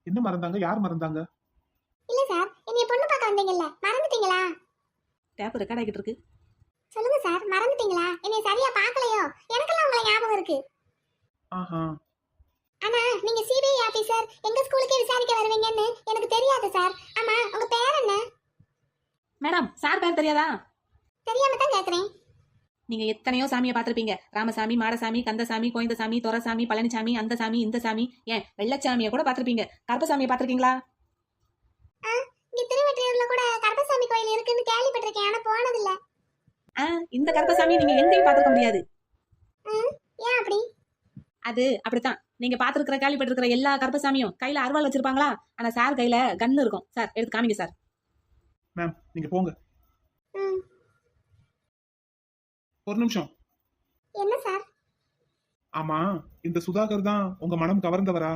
என்ன மறந்தாங்க? யார் மறந்தாங்க? இல்ல சார், என்னைய பொண்ணு பார்க்க வந்தீங்கல்ல, மறந்துட்டீங்களா? டேப் ரெக்கார்ட் ஆகிட்டு இருக்கு. சொல்லுங்க சார், மறந்துட்டீங்களா? என்னைய சரியா பார்க்கலையோ? எனக்கெல்லாம் உங்களை ஞாபகம் இருக்கு. ஆஹா. ஆனா நீங்க சிபிஐ ஆபீசர், எங்க ஸ்கூலுக்கே விசாரிக்க வருவீங்கன்னு எனக்கு தெரியாது சார். ஆமா, உங்க பேர் என்ன? மேடம், சார் பேர் தெரியாதா? தெரியாம தான் கேக்குறேன். நீங்க எத்தனையோ சாமியை பார்த்திருப்பீங்க. ராமசாமி, மாடசாமி, கந்தசாமி, கோயந்தசாமி, தொரசாமி, பழனிசாமி, அந்த சாமி, இந்த சாமி, ஏன் வெள்ளச்சாமியை கூட பார்த்திருப்பீங்க. கருப்பசாமியை பார்த்திருக்கீங்களா? இங்க திருவெற்றியூர்ல கூட கருப்பசாமி கோயில் இருக்குன்னு கேள்விப்பட்டிருக்கேன், ஆனா போனதில்ல. இந்த கருப்பசாமி நீங்க எங்கேயும் பார்த்திருக்க முடியாது. ஏன் அப்படி? அது அப்படித்தான். நீங்க பார்த்திருக்கிற கேள்விப்பட்டிருக்கிற எல்லா கருப்பசாமியும் கையில அருவாள் வச்சிருப்பாங்களா? ஆனா சார் கையில கன்னு இருக்கும். சார் எடுத்து காமிங்க சார். மேம் நீங்க போங்க. ஒரு நிமிஷம். என்ன சார்? ஆமா, இந்த சுதாகர் தான் உங்க மனம் கவர்ந்தவரா?